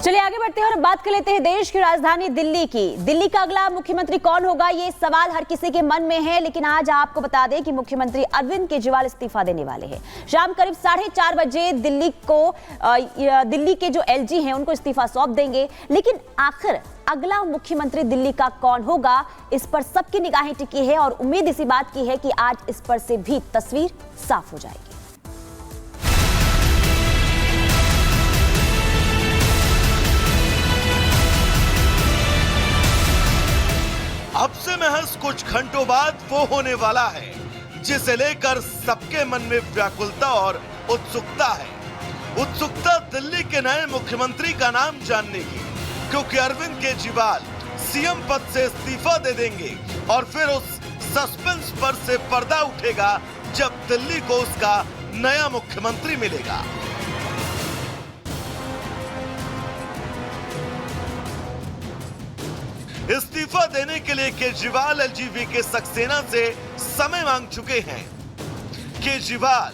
चलिए आगे बढ़ते हैं और बात कर लेते हैं देश की राजधानी दिल्ली की। दिल्ली का अगला मुख्यमंत्री कौन होगा, ये सवाल हर किसी के मन में है। लेकिन आज आपको बता दें कि मुख्यमंत्री अरविंद केजरीवाल इस्तीफा देने वाले हैं। शाम करीब 4:30 बजे दिल्ली के जो एलजी हैं उनको इस्तीफा सौंप देंगे। लेकिन आखिर अगला मुख्यमंत्री दिल्ली का कौन होगा, इस पर सबकी निगाहें टिकी है और उम्मीद इसी बात की है कि आज इस पर से भी तस्वीर साफ हो जाएगी। अब से महज कुछ घंटों बाद वो होने वाला है जिसे लेकर सबके मन में व्याकुलता और उत्सुकता है। उत्सुकता दिल्ली के नए मुख्यमंत्री का नाम जानने की, क्योंकि अरविंद केजरीवाल सीएम पद से इस्तीफा दे देंगे और फिर उस सस्पेंस पर से पर्दा उठेगा जब दिल्ली को उसका नया मुख्यमंत्री मिलेगा। इस्तीफा देने के लिए केजरीवाल एलजीवी के सक्सेना से समय मांग चुके हैं। केजरीवाल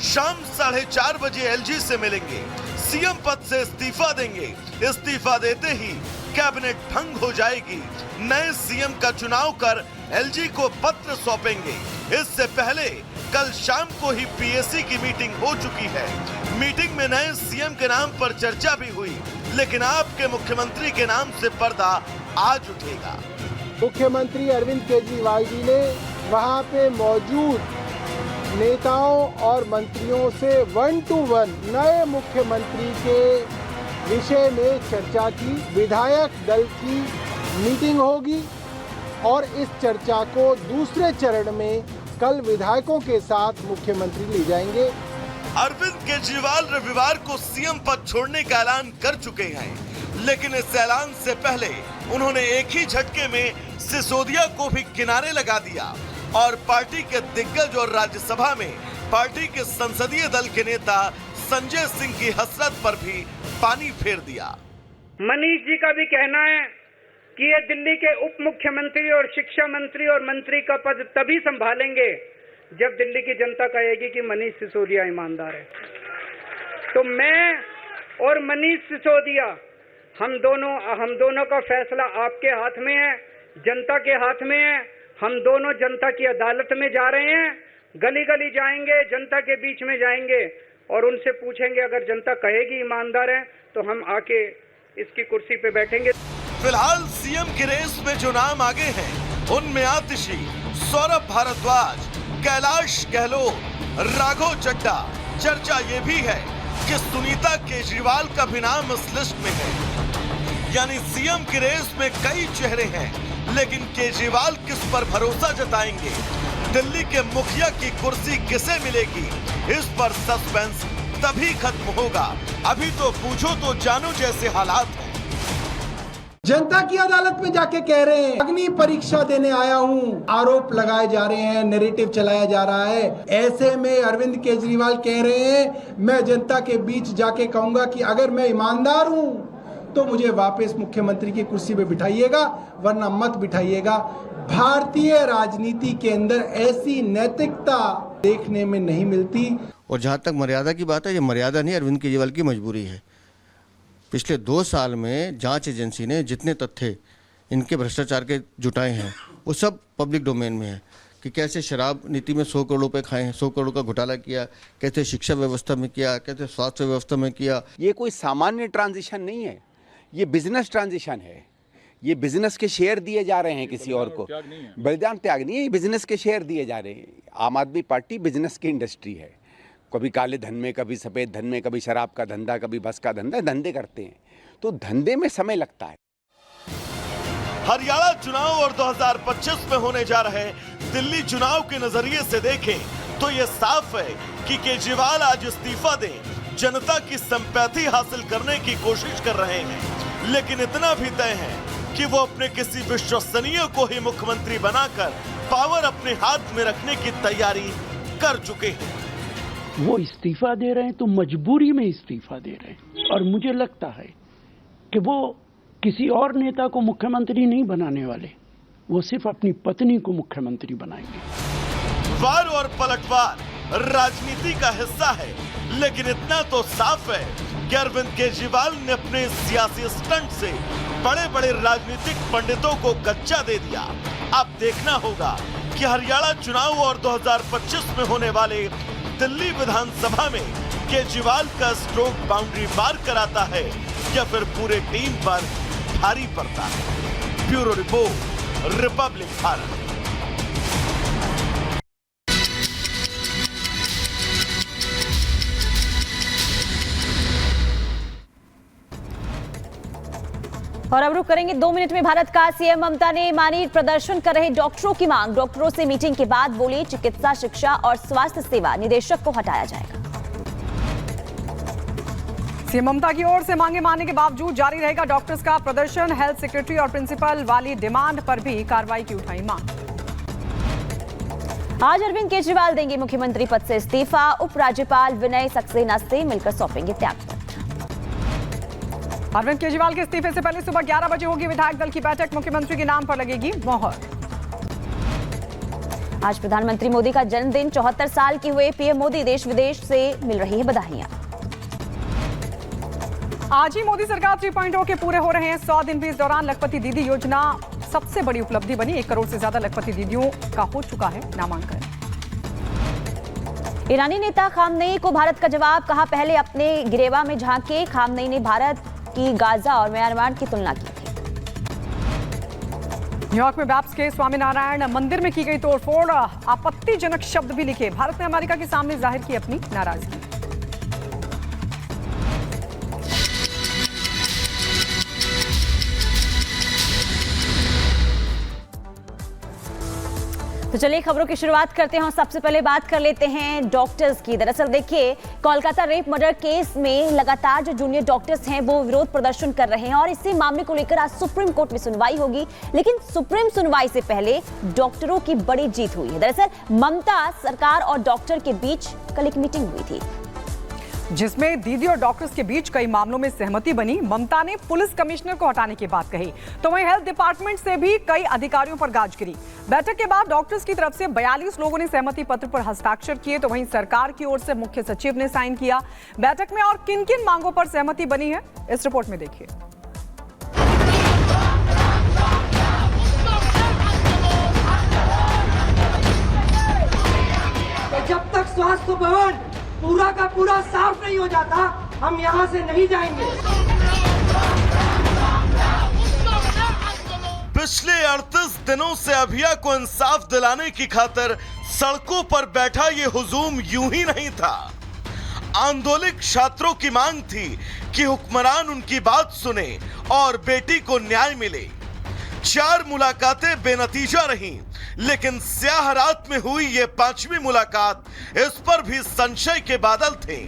शाम 4:30 बजे एलजी से मिलेंगे, सीएम पद से इस्तीफा देंगे। इस्तीफा देते ही कैबिनेट भंग हो जाएगी। नए सीएम का चुनाव कर एलजी को पत्र सौंपेंगे। इससे पहले कल शाम को ही पीएसी की मीटिंग हो चुकी है। मीटिंग में नए सीएम के नाम पर चर्चा भी हुई, लेकिन आपके मुख्यमंत्री के नाम से पर्दा आज उठेगा। मुख्यमंत्री अरविंद केजरीवाल जी ने वहां पे मौजूद नेताओं और मंत्रियों से 1 to 1 नए मुख्यमंत्री के विषय में चर्चा की। विधायक दल की मीटिंग होगी और इस चर्चा को दूसरे चरण में कल विधायकों के साथ मुख्यमंत्री ले जाएंगे। अरविंद केजरीवाल रविवार को सीएम पद छोड़ने का ऐलान कर चुके हैं, लेकिन इस ऐलान से पहले उन्होंने एक ही झटके में सिसोदिया को भी किनारे लगा दिया और पार्टी के दिग्गज और राज्यसभा में पार्टी के संसदीय दल के नेता संजय सिंह की हसरत पर भी पानी फेर दिया। मनीष जी का भी कहना है कि ये दिल्ली के उप मुख्यमंत्री और शिक्षा मंत्री और मंत्री का पद तभी संभालेंगे जब दिल्ली की जनता कहेगी कि मनीष सिसोदिया ईमानदार है। तो मैं और मनीष सिसोदिया हम दोनों का फैसला आपके हाथ में है, जनता के हाथ में है। हम दोनों जनता की अदालत में जा रहे हैं, गली गली जाएंगे, जनता के बीच में जाएंगे और उनसे पूछेंगे, अगर जनता कहेगी ईमानदार है तो हम आके इसकी कुर्सी पे बैठेंगे। फिलहाल सीएम की रेस में जो नाम आगे हैं उनमें आतिशी, सौरभ भारद्वाज, कैलाश गहलोत, राघव चड्ढा। चर्चा ये भी है कि सुनीता केजरीवाल का भी नाम इस लिस्ट में है। यानी सीएम की रेस में कई चेहरे हैं, लेकिन केजरीवाल किस पर भरोसा जताएंगे, दिल्ली के मुखिया की कुर्सी किसे मिलेगी, इस पर सस्पेंस तभी खत्म होगा। अभी तो पूछो तो जानो जैसे हालात हैं। जनता की अदालत में जाके कह रहे हैं अग्नि परीक्षा देने आया हूं, आरोप लगाए जा रहे हैं, नैरेटिव चलाया जा रहा है। ऐसे में अरविंद केजरीवाल कह रहे हैं मैं जनता के बीच जाके कहूंगा कि अगर मैं ईमानदार हूं तो मुझे वापस मुख्यमंत्री की कुर्सी पे बिठाइएगा, वरना मत बिठाइएगा। भारतीय राजनीति के अंदर ऐसी नैतिकता देखने में नहीं मिलती। और जहाँ तक मर्यादा की बात है, ये मर्यादा नहीं, अरविंद केजरीवाल की मजबूरी है। पिछले 2 साल में जांच एजेंसी ने जितने तथ्य इनके भ्रष्टाचार के जुटाए हैं वो सब पब्लिक डोमेन में है कि कैसे शराब नीति में 100 करोड़ रुपए खाए हैं, 100 करोड़ का घोटाला किया, कैसे शिक्षा व्यवस्था में किया, कैसे स्वास्थ्य व्यवस्था में किया। ये कोई सामान्य ट्रांजिशन नहीं है, ये बिजनेस ट्रांजिशन है। ये बिजनेस के शेयर दिए जा रहे हैं किसी और को, बलिदान त्याग नहीं है, ये बिजनेस के शेयर दिए जा रहे हैं। आम आदमी पार्टी बिजनेस की इंडस्ट्री है, कभी काले धन में, कभी सफेद धन में, कभी शराब का धंधा, कभी बस का धंधा, धंधे करते हैं, तो धंधे में समय लगता है। हरियाणा चुनाव और 2025 में होने जा रहे दिल्ली चुनाव के नजरिए से देखें तो यह साफ है कि केजरीवाल आज इस्तीफा दें, जनता की सिंपैथी हासिल करने की कोशिश कर रहे हैं। लेकिन इतना भी तय है कि वो अपने किसी विश्वसनीय को ही मुख्यमंत्री बनाकर पावर अपने हाथ में रखने की तैयारी कर चुके हैं। वो इस्तीफा दे रहे हैं तो मजबूरी में इस्तीफा दे रहे हैं, और मुझे लगता है कि वो किसी और नेता को मुख्यमंत्री नहीं बनाने वाले, वो सिर्फ अपनी पत्नी को मुख्यमंत्री बनाएंगे। वार और पलटवार राजनीति का हिस्सा है, लेकिन इतना तो साफ है कि अरविंद केजरीवाल ने अपने सियासी स्टंट से बड़े बड़े राजनीतिक पंडितों को कच्चा दे दिया। अब देखना होगा कि हरियाणा चुनाव और 2025 में होने वाले दिल्ली विधानसभा में केजरीवाल का स्ट्रोक बाउंड्री पार कराता है या फिर पूरे टीम पर भारी पड़ता है। Bureau report, Republic Bharat. और अब रुक करेंगे 2 मिनट में भारत का। सीएम ममता ने मानी प्रदर्शन कर रहे डॉक्टरों की मांग। डॉक्टरों से मीटिंग के बाद बोली चिकित्सा शिक्षा और स्वास्थ्य सेवा निदेशक को हटाया जाएगा। सीएम ममता की ओर से मांगे मानने के बावजूद जारी रहेगा डॉक्टर्स का प्रदर्शन। हेल्थ सेक्रेटरी और प्रिंसिपल वाली डिमांड पर भी कार्रवाई की उठाई मांग। आज अरविंद केजरीवाल देंगे मुख्यमंत्री पद से इस्तीफा। उपराज्यपाल विनय सक्सेना से मिलकर सौंपेंगे त्यागपत्र। अरविंद केजरीवाल के इस्तीफे से पहले सुबह 11 बजे होगी विधायक दल की बैठक। मुख्यमंत्री के नाम पर लगेगी मोहर। आज प्रधानमंत्री मोदी का जन्मदिन। 74 साल के हुए पीएम मोदी। देश विदेश से मिल रही है बधाइयां। आज ही मोदी सरकार 3.0 के पूरे हो रहे हैं 100 दिन भी। इस दौरान लखपति दीदी योजना सबसे बड़ी उपलब्धि बनी। 1 करोड़ से ज्यादा लखपति दीदियों का हो चुका है नामांकन। ईरानी नेता खामनेई को भारत का जवाब। कहा पहले अपने गिरेवा में झांके। खामनेई ने भारत की गाजा और म्यांमार की तुलना की थी। न्यूयॉर्क में बैप्स के स्वामीनारायण मंदिर में की गई तोड़फोड़। आपत्तिजनक शब्द भी लिखे। भारत ने अमेरिका के सामने जाहिर की अपनी नाराजगी। तो चलिए खबरों की शुरुआत करते हैं और सबसे पहले बात कर लेते हैं डॉक्टर्स की। दरअसल देखिए, कोलकाता रेप मर्डर केस में लगातार जो जूनियर डॉक्टर्स हैं वो विरोध प्रदर्शन कर रहे हैं और इसी मामले को लेकर आज सुप्रीम कोर्ट में सुनवाई होगी। लेकिन सुप्रीम सुनवाई से पहले डॉक्टरों की बड़ी जीत हुई है। दरअसल ममता सरकार और डॉक्टर के बीच कल एक मीटिंग हुई थी जिसमें दीदी और डॉक्टर्स के बीच कई मामलों में सहमति बनी। ममता ने पुलिस कमिश्नर को हटाने की बात कही तो वहीं हेल्थ डिपार्टमेंट से भी कई अधिकारियों पर गाज गिरी। बैठक के बाद डॉक्टर्स की तरफ से 42 लोगों ने सहमति पत्र पर हस्ताक्षर किए तो वहीं सरकार की ओर से मुख्य सचिव ने साइन किया। बैठक में और किन किन मांगों पर सहमति बनी है इस रिपोर्ट में देखिए। जब तक स्वास्थ्य भवन पूरा का पूरा साफ नहीं हो जाता हम यहाँ से नहीं जाएंगे। पिछले 38 दिनों से अभिया को इंसाफ दिलाने की खातिर सड़कों पर बैठा ये हुजूम यूं ही नहीं था। आंदोलित छात्रों की मांग थी कि हुक्मरान उनकी बात सुने और बेटी को न्याय मिले। 4 मुलाकातें बेनतीजा रहीं, लेकिन स्याह रात में हुई ये 5वीं मुलाकात, इस पर भी संशय के बादल थे।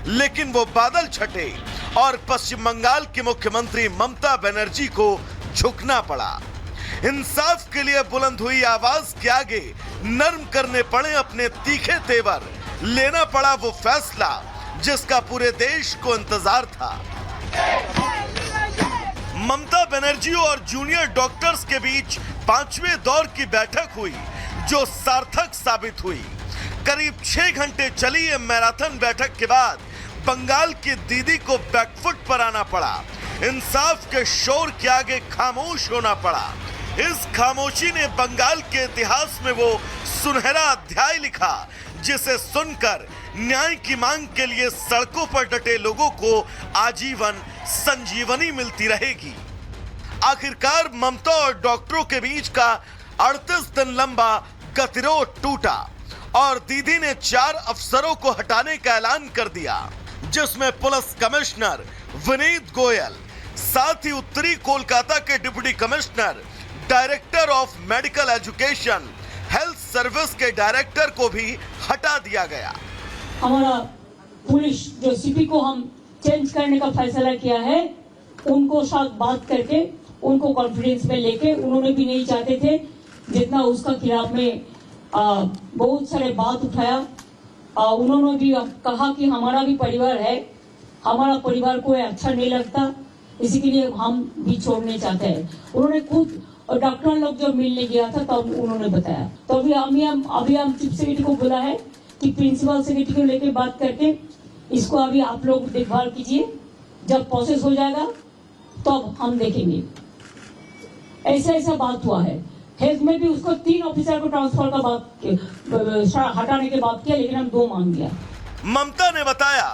लेकिन वो बादल छटे और पश्चिम बंगाल की मुख्यमंत्री ममता बनर्जी को झुकना पड़ा। इंसाफ के लिए बुलंद हुई आवाज के आगे नर्म करने पड़े अपने तीखे तेवर। लेना पड़ा वो फैसला जिसका पूरे देश को इंतजार था। ममता बनर्जी और जूनियर डॉक्टर्स के बीच 5वें दौर की बैठक हुई जो सार्थक साबित हुई। करीब 6 घंटे चली ये मैराथन बैठक के बाद बंगाल की दीदी को बैकफुट पर आना पड़ा। इंसाफ के शोर के आगे खामोश होना पड़ा। इस खामोशी ने बंगाल के इतिहास में वो सुनहरा अध्याय लिखा जिसे सुनकर न्याय की मांग के लिए सड़कों पर डटे लोगों को आजीवन संजीवनी मिलती रहेगी। आखिरकार ममता और डॉक्टरों के बीच का 38 दिन लंबा गतिरोध टूटा और दीदी ने 4 अफसरों को हटाने का ऐलान कर दिया, जिसमें पुलिस कमिश्नर विनीत गोयल, साथ ही उत्तरी कोलकाता के deputy commissioner, director of medical education, health service के डायरेक्टर को भी हटा दिया गया। हमारा पुलिस जो सीपी को हम चेंज करने का फैसला किया है, उनको साथ बात करके उनको कॉन्फ्रेंस में लेके, उन्होंने भी नहीं चाहते थे जितना उसका खिलाफ में बहुत सारे बात उठाया। उन्होंने भी कहा कि हमारा भी परिवार है, हमारा परिवार को अच्छा नहीं लगता, इसी के लिए हम भी छोड़ने चाहते हैं। उन्होंने खुद डॉक्टर लोग जब मिलने गया था तब उन्होंने बताया। तो अभी हम चीफ सेक्रेटरी को बोला है कि प्रिंसिपल सेक्रेटरी को लेकर बात करके इसको अभी आप लोग देखभाल कीजिए जब प्रोसेस हो जाएगा तब हम देखेंगे। ऐसा बात हुआ है। हेल्थ में भी उसको 3 ऑफिसर को ट्रांसफर का बात हटाने के बात किया, लेकिन हम 2 मांग दिया। ममता ने बताया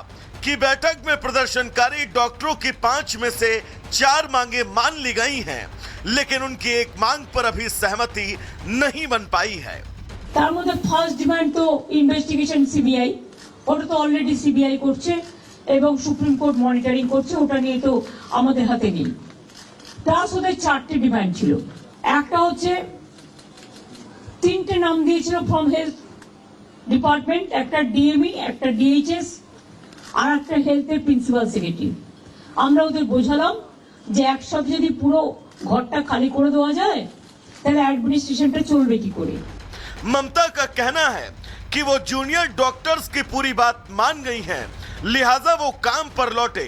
कि बैठक में प्रदर्शनकारी डॉक्टरों की 5 में से 4 मांगे मान ली गई हैं, लेकिन उनकी एक मांग पर अभी सहमति नहीं बन पाई है। তার মধ্যে ফার্স্ট ডিমান্ড তো ইনভেস্টিগেশন সিবিআই, ওটা তো অলরেডি সিবিআই করছে এবং সুপ্রিম কোর্ট মনিটরিং করছে, ওটা নিয়ে তো আমাদের হাতে নেই। প্লাস ওদের 4টে ডিমান্ড ছিল। একটা হচ্ছে 3টে নাম দিয়েছিল ফ্রম হেলথ ডিপার্টমেন্ট, একটা ডিএমই, একটা ডিএইচএস আর একটা হেলথের প্রিন্সিপাল সেক্রেটারি। আমরা ওদের বোঝালাম যে একসাথে যদি পুরো ঘরটা খালি করে দেওয়া যায় তাহলে অ্যাডমিনিস্ট্রেশনটা চলবে কি করে। ममता का कहना है कि वो जूनियर डॉक्टर्स की पूरी बात मान गई हैं, लिहाजा वो काम पर लौटे,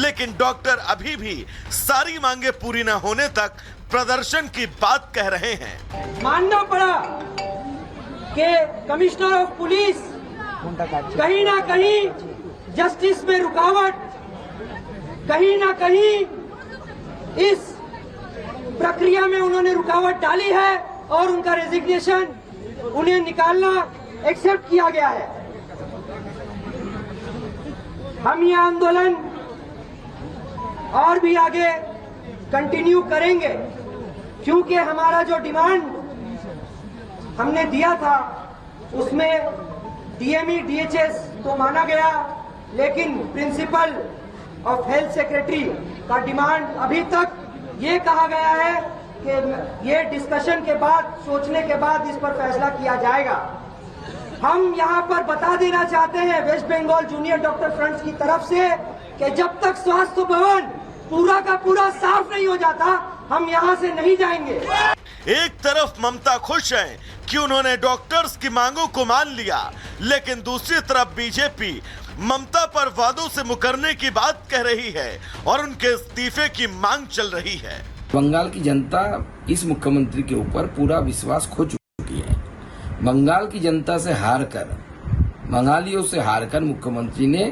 लेकिन डॉक्टर अभी भी सारी मांगे पूरी न होने तक प्रदर्शन की बात कह रहे हैं। मानना पड़ा कि कमिश्नर ऑफ पुलिस कहीं ना कहीं जस्टिस में रुकावट, कहीं ना कहीं इस प्रक्रिया में उन्होंने रुकावट डाली है और उनका रेजिग्नेशन, उन्हें निकालना एक्सेप्ट किया गया है। हम ये आंदोलन और भी आगे कंटिन्यू करेंगे, क्योंकि हमारा जो डिमांड हमने दिया था उसमें डीएमई डीएचएस तो माना गया, लेकिन प्रिंसिपल ऑफ हेल्थ सेक्रेटरी का डिमांड अभी तक ये कहा गया है कि ये डिस्कशन के बाद, सोचने के बाद इस पर फैसला किया जाएगा। हम यहाँ पर बता देना चाहते हैं west Bengal junior doctor front की तरफ से कि जब तक स्वास्थ्य भवन पूरा का पूरा साफ नहीं हो जाता हम यहाँ से नहीं जाएंगे। एक तरफ ममता खुश हैं कि उन्होंने डॉक्टर्स की मांगों को मान लिया, लेकिन दूसरी तरफ बीजेपी ममता पर वादों से मुकरने की बात कह रही है और उनके इस्तीफे की मांग चल रही है। बंगाल की जनता इस मुख्यमंत्री के ऊपर पूरा विश्वास खो चुकी है। बंगाल की जनता से हारकर, बंगालियों से हारकर मुख्यमंत्री ने